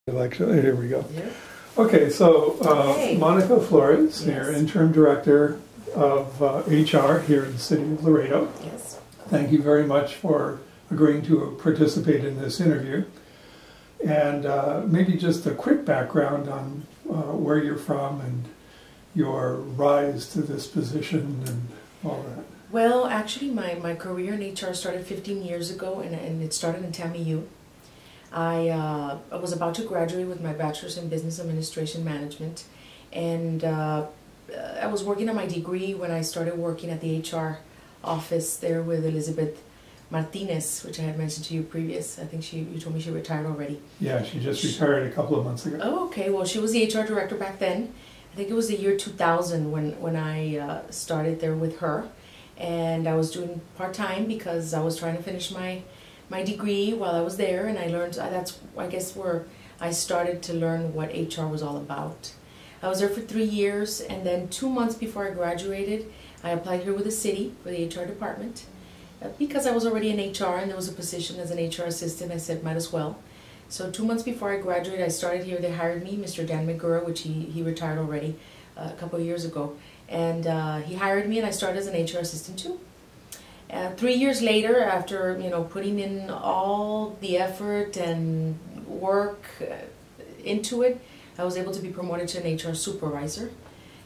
Here we go. Yeah. Okay, so Hey. Monica Flores, Yes. here, Interim Director of HR here in the city of Laredo. Yes. Thank you very much for agreeing to participate in this interview. And maybe just a quick background on where you're from and your rise to this position and all that. Well, actually, my career in HR started 15 years ago, and it started in TAMU. I was about to graduate with my bachelor's in business administration management, and I was working on my degree when I started working at the HR office there with Elizabeth Martinez, which I had mentioned to you previous. I think you told me she retired already. Yeah, she just retired a couple of months ago. Oh, okay. Well, she was the HR director back then. I think it was the year 2000 when I started there with her, and I was doing part-time because I was trying to finish my degree while I was there, and I learned, that's I guess where I started to learn what HR was all about. I was there for 3 years, and then 2 months before I graduated, I applied here with the city for the HR department. Because I was already in HR and there was a position as an HR assistant, I said might as well. So 2 months before I graduated, I started here. They hired me, Mr. Dan McGurra, which he retired already a couple of years ago. And he hired me, and I started as an HR assistant too. 3 years later, after putting in all the effort and work into it, I was able to be promoted to an HR supervisor,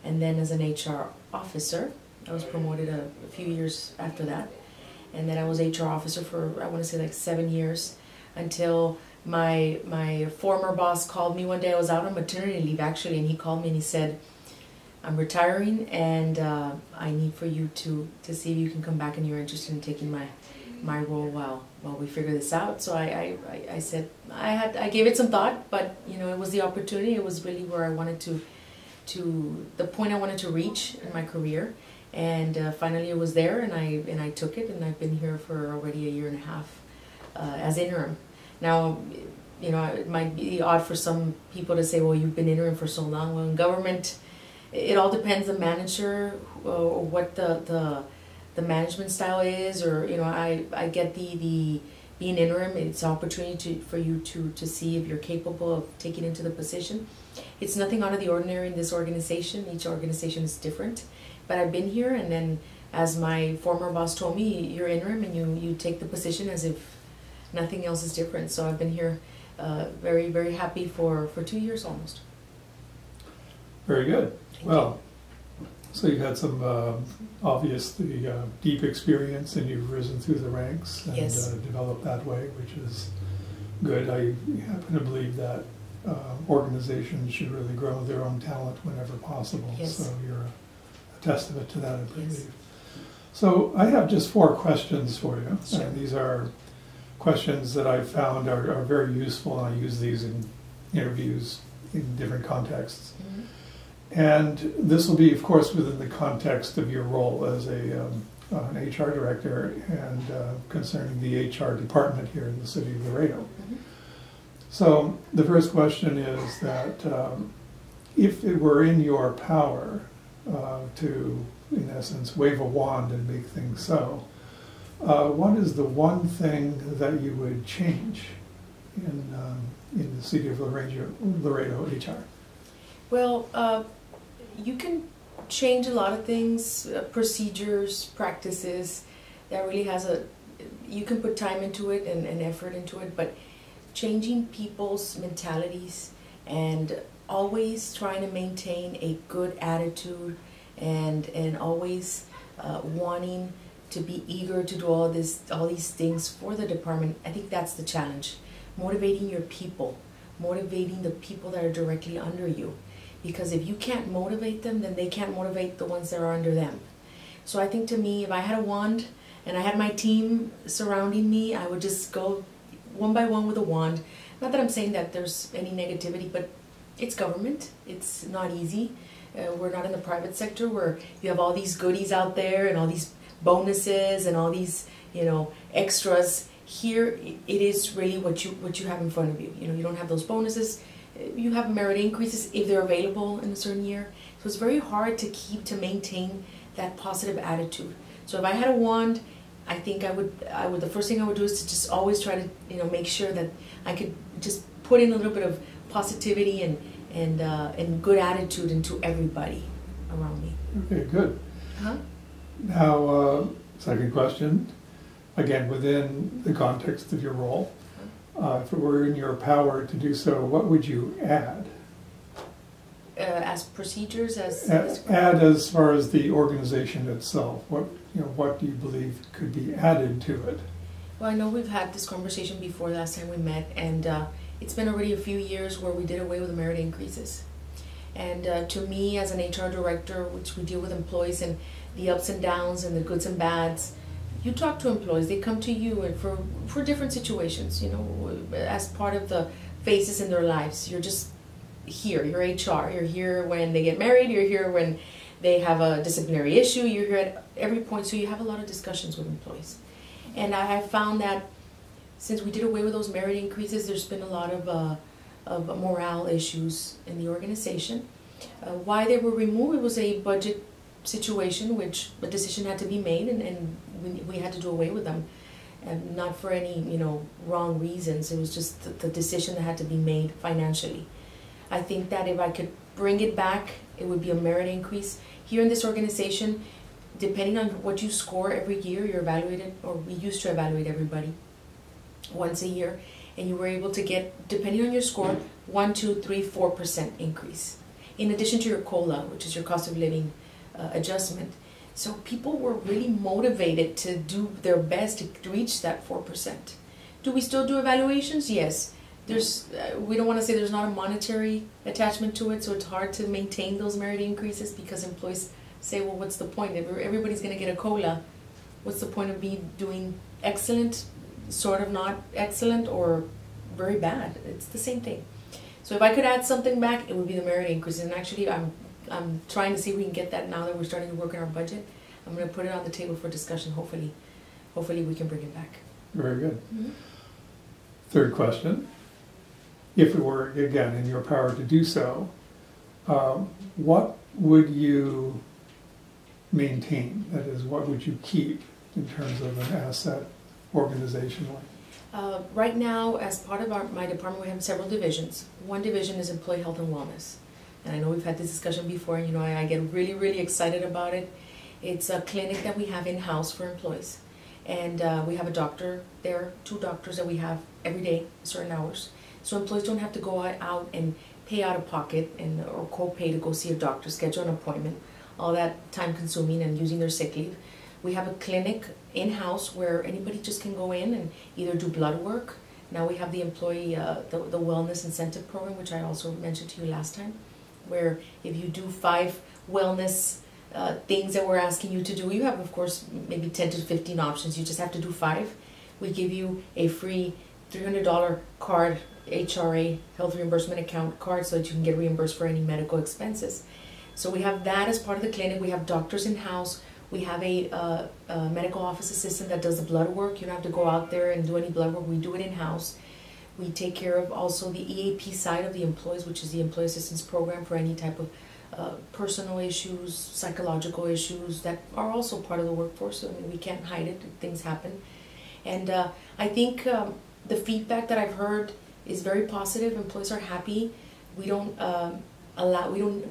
and then as an HR officer. I was promoted a few years after that, and then I was HR officer for, I want to say, like 7 years, until my former boss called me one day. I was out on maternity leave actually, and he called me and he said, "I'm retiring, and I need for you to see if you can come back and you're interested in taking my role while we figure this out." So I said I gave it some thought, but it was the opportunity. It was really where I wanted to the point I wanted to reach in my career, and finally it was there, and I took it, and I've been here for already a year and a half as interim. Now, it might be odd for some people to say, "Well, you've been interim for so long." Well, in government, it all depends the manager or what the management style is, or I get the being interim. It's an opportunity for you to see if you're capable of taking into the position. It's nothing out of the ordinary in this organization. Each organization is different, but I've been here, and then as my former boss told me, you're interim and you take the position as if nothing else is different. So I've been here very, very happy for 2 years almost. Very good. Well, so you've had some obviously deep experience, and you've risen through the ranks and Yes. Developed that way, which is good. I happen to believe that organizations should really grow their own talent whenever possible. Yes. So you're a testament to that, I believe. Yes. So I have just 4 questions for you. Sure. And these are questions that I found are very useful, and I use these in interviews in different contexts. Mm-hmm. And this will be, of course, within the context of your role as an HR director and concerning the HR department here in the city of Laredo. Mm-hmm. So the first question is that if it were in your power to, in essence, wave a wand and make things so, what is the one thing that you would change in the city of Laredo HR? Well, you can change a lot of things, procedures, practices. That really you can put time into it and effort into it, but changing people's mentalities and always trying to maintain a good attitude and always wanting to be eager to do all these things for the department. I think that's the challenge. Motivating your people, motivating the people that are directly under you. Because if you can't motivate them, then they can't motivate the ones that are under them. So I think, to me, if I had a wand and I had my team surrounding me, I would just go one by one with a wand. Not that I'm saying that there's any negativity, but it's government. It's not easy. We're not in the private sector where you have all these goodies out there and all these bonuses and all these extras. Here, it is really what you have in front of you. You don't have those bonuses. You have merit increases if they're available in a certain year. So it's very hard to maintain that positive attitude. So if I had a wand, I think I would the first thing I would do is to just always try to make sure that I could just put in a little bit of positivity and good attitude into everybody around me. Okay, good. Huh? Now, second question, again, within the context of your role, if it were in your power to do so, what would you add? As procedures, Add as far as the organization itself. What do you believe could be added to it? Well, I know we've had this conversation before last time we met, and it's been already a few years where we did away with the merit increases. And to me, as an HR director, which we deal with employees and the ups and downs and the goods and bads, you talk to employees, they come to you and for different situations, as part of the phases in their lives. You're just here, you're HR, you're here when they get married, you're here when they have a disciplinary issue, you're here at every point, so you have a lot of discussions with employees. And I have found that since we did away with those merit increases, there's been a lot of morale issues in the organization. Why they were removed, it was a budget situation, which a decision had to be made, and we had to do away with them, and not for any wrong reasons. It was just the decision that had to be made financially. I think that if I could bring it back, it would be a merit increase. Here in this organization, depending on what you score every year, you're evaluated, or we used to evaluate everybody once a year, and you were able to get, depending on your score, 1, 2, 3, 4% increase, in addition to your COLA, which is your cost of living adjustment. So people were really motivated to do their best to reach that 4%. Do we still do evaluations? Yes. We don't want to say there's not a monetary attachment to it, so it's hard to maintain those merit increases because employees say, well, what's the point? If everybody's going to get a COLA, what's the point of me doing excellent, sort of not excellent, or very bad? It's the same thing. So if I could add something back, it would be the merit increase. And actually, I'm trying to see if we can get that now that we're starting to work on our budget. I'm going to put it on the table for discussion. Hopefully we can bring it back. Very good. Mm-hmm. Third question. If it were, again, in your power to do so, what would you maintain? That is, what would you keep in terms of an asset organizationally? Right now, as part of my department, we have several divisions. One division is employee health and wellness. And I know we've had this discussion before, and I get really, really excited about it. It's a clinic that we have in-house for employees. And we have a doctor there, 2 doctors that we have every day, certain hours. So employees don't have to go out and pay out of pocket or co-pay to go see a doctor, schedule an appointment, all that time consuming and using their sick leave. We have a clinic in-house where anybody just can go in and either do blood work. Now we have the employee, the wellness incentive program, which I also mentioned to you last time, where if you do 5 wellness things that we're asking you to do, you have, of course, maybe 10 to 15 options. You just have to do 5. We give you a free $300 card, HRA, health reimbursement account card, so that you can get reimbursed for any medical expenses. So we have that as part of the clinic. We have doctors in-house. We have a medical office assistant that does the blood work. You don't have to go out there and do any blood work. We do it in-house. We take care of also the EAP side of the employees, which is the Employee Assistance Program for any type of personal issues, psychological issues that are also part of the workforce. So, we can't hide it. Things happen. And I think the feedback that I've heard is very positive. Employees are happy. We don't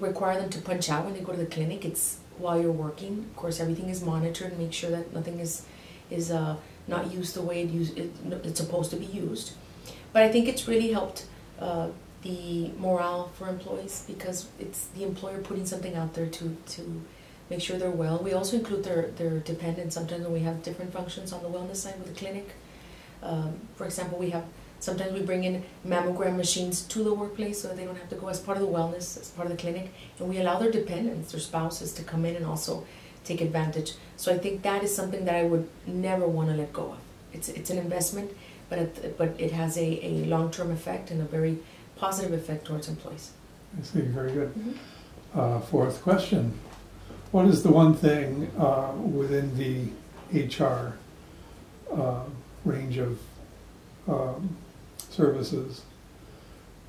require them to punch out when they go to the clinic. It's while you're working. Of course, everything is monitored and make sure that nothing is not used the way it's supposed to be used. But I think it's really helped the morale for employees because it's the employer putting something out there to make sure they're well. We also include their dependents sometimes when we have different functions on the wellness side with the clinic. For example, sometimes we bring in mammogram machines to the workplace so that they don't have to go as part of the wellness, as part of the clinic. And we allow their dependents, their spouses, to come in and also take advantage. So I think that is something that I would never want to let go of. It's an investment, but it has a long-term effect and a very positive effect towards employees. I see, very good. Mm-hmm. Fourth question. What is the one thing within the HR range of services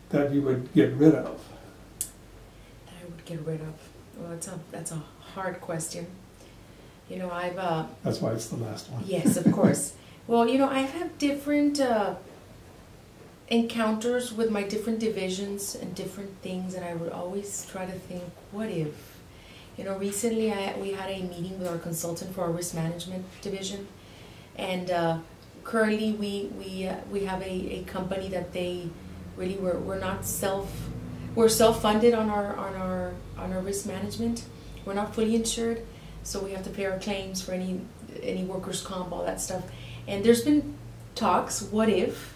that you would get rid of? That I would get rid of? Well, that's a hard question. I've... That's why it's the last one. Yes, of course. Well, I've had different encounters with my different divisions and different things, and I would always try to think, what if? You know, recently we had a meeting with our consultant for our risk management division, and currently we have a company that they really we're self-funded on our risk management. We're not fully insured, so we have to pay our claims for any workers' comp, all that stuff. And there's been talks, what if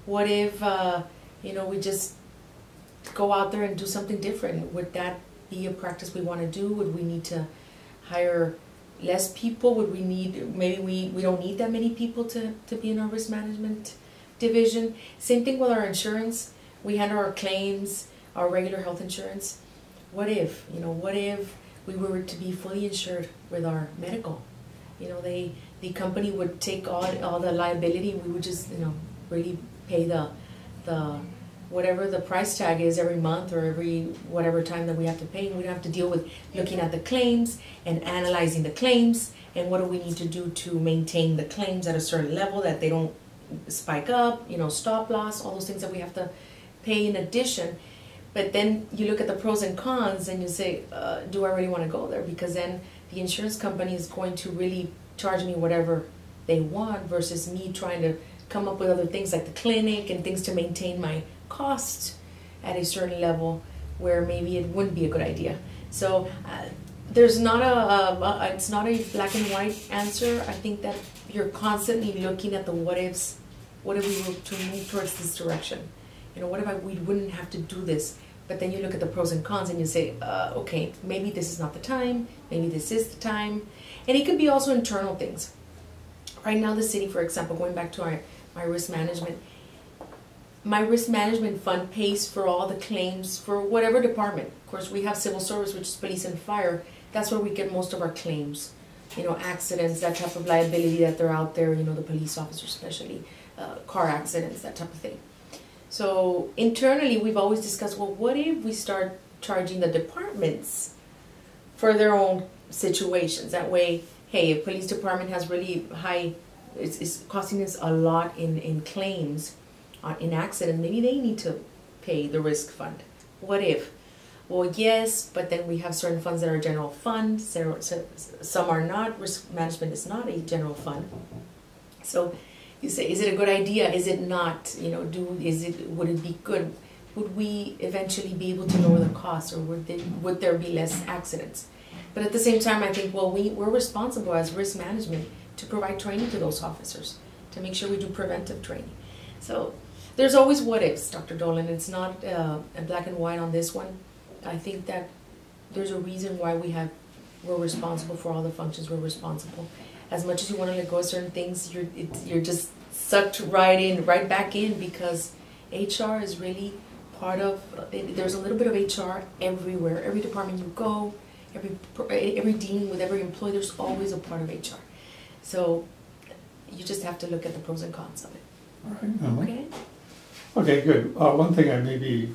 you know, we just go out there and do something different? Would that be a practice we want to do? Would we need to hire less people? Would we need, maybe we don't need that many people to be in our risk management division? Same thing with our insurance. We handle our claims, our regular health insurance. What if, you know, what if we were to be fully insured with our medical? You know, the company would take all the liability, and we would just, you know, really pay the whatever the price tag is every month or every whatever time that we have to pay. And we don't have to deal with looking at the claims and analyzing the claims and what do we need to do to maintain the claims at a certain level that they don't spike up, you know, stop loss, all those things that we have to pay in addition. But then you look at the pros and cons and you say, do I really want to go there? Because then the insurance company is going to really charge me whatever they want versus me trying to come up with other things like the clinic and things to maintain my costs at a certain level where maybe it wouldn't be a good idea. So there's not it's not a black and white answer. I think that you're constantly looking at the what ifs. What if we were to move towards this direction? You know, what if we wouldn't have to do this? But then you look at the pros and cons and you say, okay, maybe this is not the time, maybe this is the time. And it could be also internal things. Right now the city, for example, going back to my risk management fund pays for all the claims for whatever department. Of course, we have civil service, which is police and fire. That's where we get most of our claims. You know, accidents, that type of liability that they're out there, you know, the police officers especially, car accidents, that type of thing. So internally, we've always discussed, well, what if we start charging the departments for their own situations? That way, hey, if police department has really high, it's costing us a lot in claims, in accident, maybe they need to pay the risk fund. What if? Well, yes, but then we have certain funds that are general funds, some are not. Risk management is not a general fund. So you say, is it a good idea? Is it not? You know, would it be good? Would we eventually be able to lower the costs, or would there be less accidents? But at the same time, I think, well, we're responsible as risk management to provide training to those officers, to make sure we do preventive training. So there's always what ifs, Dr. Dolan. It's not a black and white on this one. I think that there's a reason why we're responsible for all the functions we're responsible. As much as you want to let go of certain things, you're just sucked right back in, because HR is really part of, there's a little bit of HR everywhere. Every department you go, every dealing with every employee, there's always a part of HR. So you just have to look at the pros and cons of it. All right. Okay? Okay, good. One thing I maybe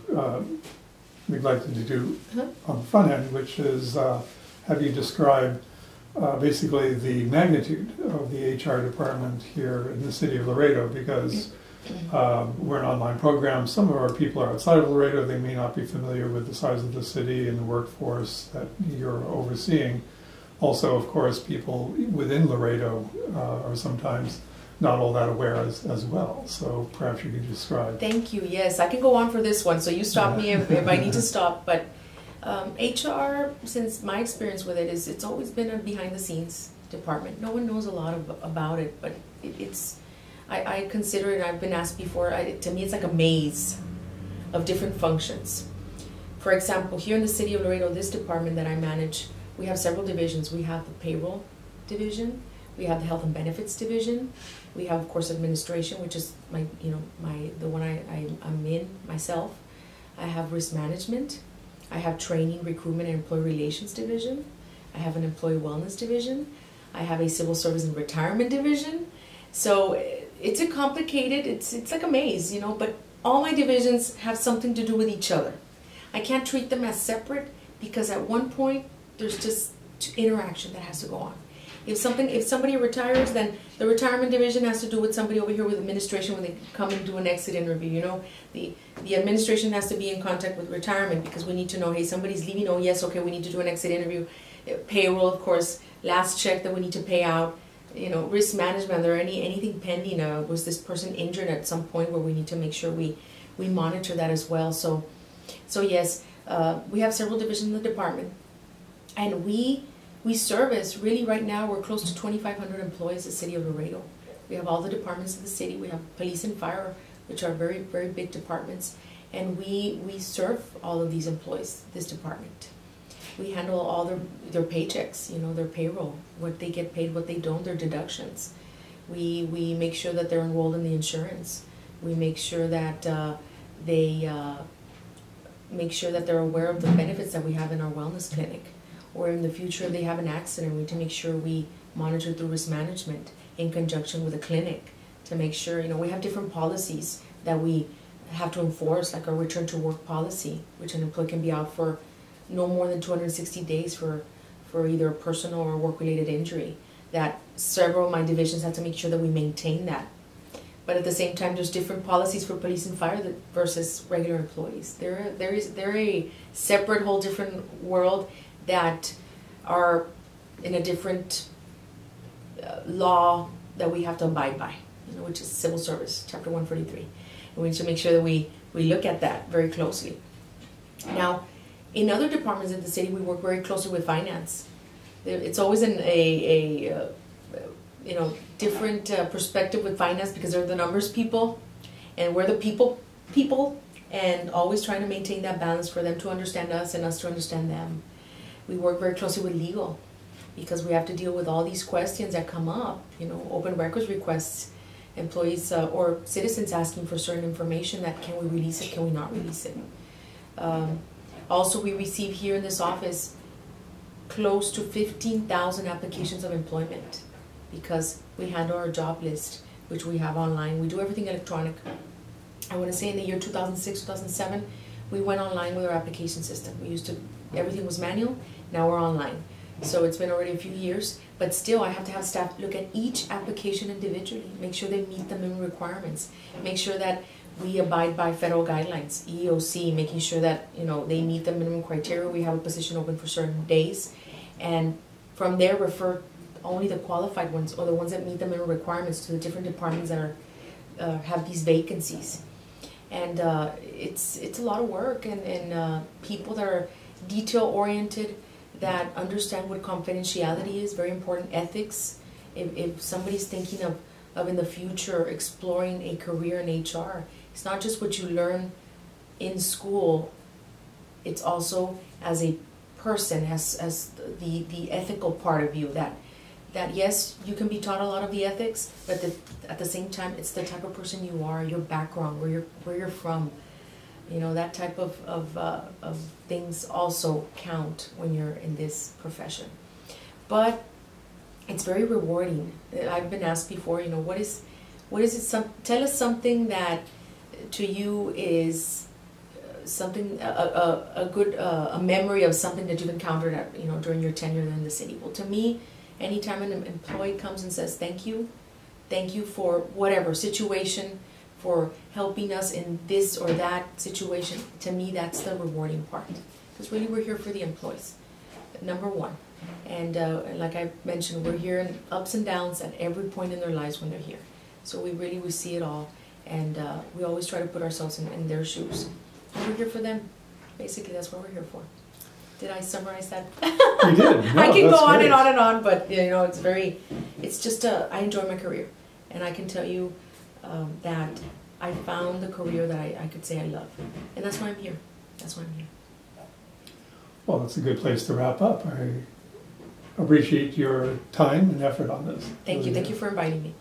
neglected to do on the front end, which is have you describe basically the magnitude of the HR department here in the city of Laredo, because we're an online program. Some of our people are outside of Laredo. They may not be familiar with the size of the city and the workforce that you're overseeing. Also, of course, people within Laredo are sometimes not all that aware as well. So perhaps you could describe. Thank you. Yes, I can go on for this one. So you stop me if I need to stop. But HR, since my experience with it, is it's always been a behind-the-scenes department. No one knows a lot about it, but I consider it, I've been asked before, to me it's like a maze of different functions. For example, here in the city of Laredo, this department that I manage, we have several divisions. We have the payroll division, we have the health and benefits division, we have, of course, administration, which is the one I'm in myself. I have risk management. I have training, recruitment, and employee relations division. I have an employee wellness division. I have a civil service and retirement division. So it's a complicated, it's like a maze, you know, but all my divisions have something to do with each other. I can't treat them as separate, because at one point there's just interaction that has to go on. If somebody retires, then the retirement division has to do with somebody over here with administration when they come and do an exit interview. You know, the administration has to be in contact with retirement because we need to know, hey, somebody's leaving. Oh yes, okay, we need to do an exit interview. Payroll, of course, last check that we need to pay out. You know, risk management. Are there anything pending? Was this person injured at some point where we need to make sure we monitor that as well? So yes, we have several divisions in the department, and we service, really right now, we're close to 2,500 employees in the city of Laredo. We have all the departments of the city. We have police and fire, which are very, very big departments. And we serve all of these employees, this department. We handle all their paychecks, you know, their payroll, what they get paid, what they don't, their deductions. We make sure that they're enrolled in the insurance. We make sure that make sure that they're aware of the benefits that we have in our wellness clinic. Or in the future, if they have an accident, we need to make sure we monitor through risk management in conjunction with the clinic to make sure, you know, we have different policies that we have to enforce, like our return to work policy, which an employee can be out for no more than 260 days for either a personal or work-related injury. That several of my divisions have to make sure that we maintain that. But at the same time, there's different policies for police and fire versus regular employees. They're a separate, whole different world that are in a different law that we have to abide by, you know, which is Civil Service, Chapter 143. And we need to make sure that we look at that very closely. Now, in other departments in the city, we work very closely with finance. It's always a you know, different perspective with finance because they're the numbers people, and we're the people, and always trying to maintain that balance for them to understand us and us to understand them. We work very closely with legal because we have to deal with all these questions that come up, you know, open records requests, employees or citizens asking for certain information that can we release it, can we not release it. Also, we receive here in this office close to 15,000 applications of employment because we handle our job list, which we have online. We do everything electronic. I want to say in the year 2006, 2007, we went online with our application system. We used to, everything was manual, now we're online. So it's been already a few years, but still I have to have staff look at each application individually, make sure they meet the minimum requirements, make sure that we abide by federal guidelines, EEOC, making sure that, you know, they meet the minimum criteria. We have a position open for certain days, and from there refer only the qualified ones or the ones that meet the minimum requirements to the different departments that are have these vacancies. And it's a lot of work, and people that are detail-oriented, that understand what confidentiality is, very important, ethics. If somebody's thinking of in the future exploring a career in HR, it's not just what you learn in school, it's also as a person, as the ethical part of you, that yes, you can be taught a lot of the ethics, but at the same time, it's the type of person you are, your background, where you're from. You know, that type of things also count when you're in this profession. But it's very rewarding. I've been asked before, you know, what is it? Tell us something that to you is something a memory of something that you've encountered at, you know, during your tenure in the city. Well, to me, anytime an employee comes and says thank you for whatever situation, for helping us in this or that situation, to me that's the rewarding part. Because really we're here for the employees, number one. And like I mentioned, we're here in ups and downs at every point in their lives when they're here. So we see it all, and we always try to put ourselves in their shoes. And we're here for them. Basically, that's what we're here for. Did I summarize that? You did. No, I can go on great. and on and on, but you know, it's just I enjoy my career, and I can tell you that I found the career that I could say I love, and that's why I'm here. That's why I'm here. Well, that's a good place to wrap up. I appreciate your time and effort on this. Thank you. Thank you for inviting me.